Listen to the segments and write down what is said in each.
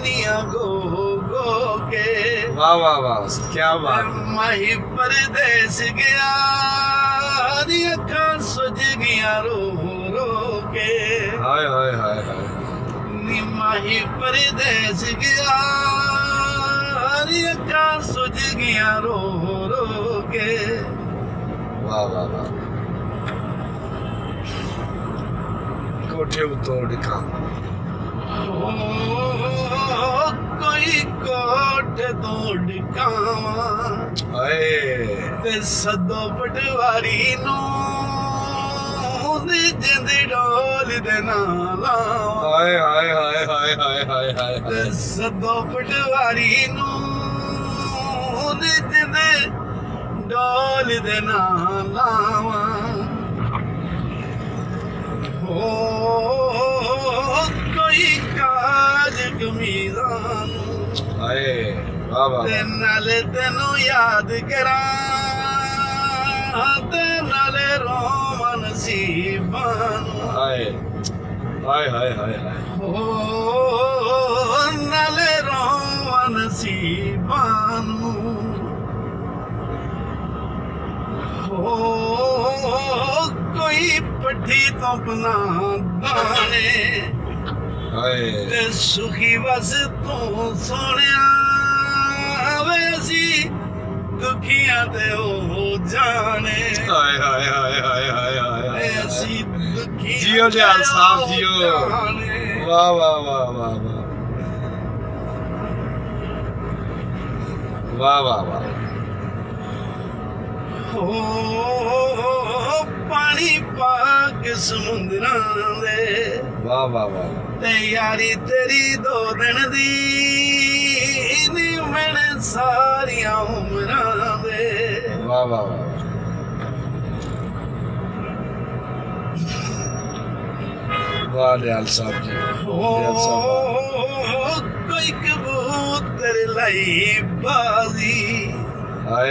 ਨੀਆਂ ਗੋ ਗੋ ਕੇ। वाह वाह वाह, क्या बात। ਮਾਹੀ ਪਰਦੇਸ ਗਿਆ ਨੀ ਅੱਖਾਂ ਸੁੱਜ ਗਈਆਂ ਰੋ ਰੋ ਕੇ। हाय हाय हाय हाय। ਨੀ ਮਾਹੀ ਪਰਦੇਸ ਗਿਆ ਨੀ ਅੱਖਾਂ ਸੁੱਜ ਗਈਆਂ ਰੋ ਰੋ ਕੇ। वाह वाह वाह। कोठे उतो दिखा ਕੋਈ ਕੋਠ ਤੋਂ ਡਿਕਾਵਾਂ हाय। ਤੇ ਸੱਦੋ ਪਟਵਾਰੀ ਨੂੰ ਦੀ ਜਿੰਦ ਡੋਲ ਦੇ ਨਾਲ ਲਾਵਾਂ। हाय हाय हाय हाय हाय हाय हाय ਤੇ हाय। ਸੱਦੋ ਪਟਵਾਰੀ ਨੂੰ ਦੀ ਜਿੰਦ ਡੋਲ ਦੇ ਨਾਲ ਲਾਵਾਂ। ਹੋ ਕੋਈ ਕਾਜ ਕਮੀਜ਼ਾਂ ਨੂੰ हाय वाह वाह ਤੇ ਨਾਲੇ ਤੈਨੂੰ ਯਾਦ ਕਰਾਂ ਤੇ ਨਾਲੇ ਰੋਵਾਂ ਨਸੀਬਾਂ ਨੂੰ। हाय हाय हाय हाय हाय। ਹੋ ਨਾਲੇ ਰੋਵਾਂ ਨਸੀਬਾਂ ਨੂੰ। ਹੋ ਕੋਈ ਪੱਠੀ ਤੋਂ ਬਣਾ ਦਾਣੇ हाय ਤੇ ਸੁਖੀ ਵਸ ਤੂੰ ਸੋਹਣਿਆ ਵੇ ਅਸੀਂ ਦੁਖੀਆਂ ਤੇ ਉਹ ਜਾਣੇ। हाय हाय हाय हाय हाय हाय ਵੇ हाय। ਅਸੀਂ ਦੁਖੀਆਂ जियो दयाल ਤੇ साहब, ਉਹ जियो। ਜਾਣੇ। वाह वाह वाह वाह वाह वाह वाह वाह। ਹੋ ਪਾਣੀ ਪਾ ਕੇ ਸਮੁੰਦਰਾਂ ਦੇ वाह वाह वाह। ਤੇ ਯਾਰੀ ਤੇਰੀ ਦੋ ਦਿਨ ਦੀ ਨੀ ਮੈਨੇ ਸਾਰੀਆਂ ਉਮਰਾਂ ਦੇ। वाह वाह वाह। वाह दयाल साहब जी, दयाल साहब। ਕੋਈ ਕਬੂਤਰ ਲਈ ਬਾਜ਼ੀ हाय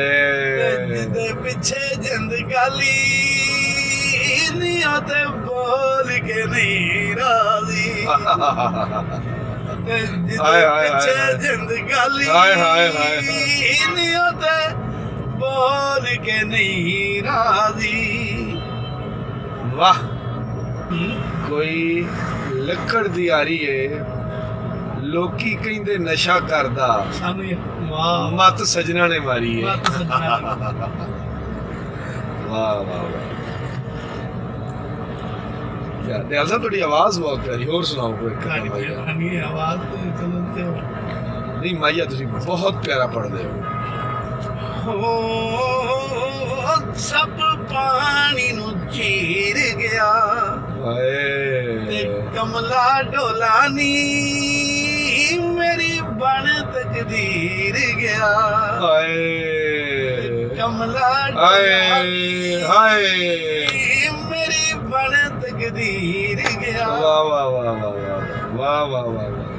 ਜਿਹਦੇ ਪਿੱਛੇ ਜਿੰਦ ਗਾਲੀ ਨੀ ਉਹ ਤੇ ਬੋਲ ਕੇ ਨਹੀਂ ਰਾਜ਼ੀ। ਜਿਹਦੇ ਹਾਏ, ਹਾਏ, ਪਿੱਛੇ ਹਾਏ। ਜਿੰਦ ਗਾਲੀ ਹਾਏ, ਹਾਏ, ਹਾਏ, ਨੀ ਉਹ ਤੇ ਬੋਲ ਕੇ ਨਹੀਂ ਰਾਜ਼ੀ। वाह। कोई ਲੱਕੜ ਦੀ ਆ ਰਹੀ ਏ, ਲੋਕੀ ਕਹਿੰਦੇ ਨਸ਼ਾ ਕਰਦਾ, ਸਾਨੂੰ ਵਾਹ ਮਤ ਸਜਣਾ ਨੇ ਮਾਰੀ ਏ। ਮੱਤ ਸੱਜਣਾ ਨੇ। ਵਾਹ ਵਾਹ ਵਾਹ। ਯਾਰ ਦਿਆਲ ਸਾਹਿਬ ਤੁਹਾਡੀ ਆਵਾਜ਼ ਬਹੁਤ ਪਿਆਰੀ, ਹੋਰ ਸੁਣਾਓ ਕੋਈ ਇੱਕ ਤੁਹਾਡੀ ਮਾਈਆ। ਮਿਹਰਬਾਨੀ ਹੈ, ਆਵਾਜ਼ ਤੇ ਚਲੋ ਤੇ ਨਹੀਂ ਮਾਈਆ ਤੁਸੀਂ ਬਹੁਤ ਪਿਆਰਾ ਪੜ੍ਹਦੇ ਹੋ। ਹੋ ਸਭ ਪਾਣੀ ਨੂੰ ਚੀਰ ਗਿਆ ਤੇ ਹਾਏ ਕਮਲਾ ਢੋਲਾਨੀ ਮੇਰੀ ਬਣ ਤਕਦੀਰ ਗਿਆ। ਹਾਏ ਕਮਲਾ ਹਾਏ ਢੋਲਾਨੀ ਹਾਏ। ਮੇਰੀ ਬਣ ਤਕਦੀਰ ਗਿਆ। ਵਾਹ ਵਾਹ ਵਾਹ ਵਾਹ ਵਾਹ ਵਾਹ ਵਾਹ ਵਾਹ ਵਾਹ।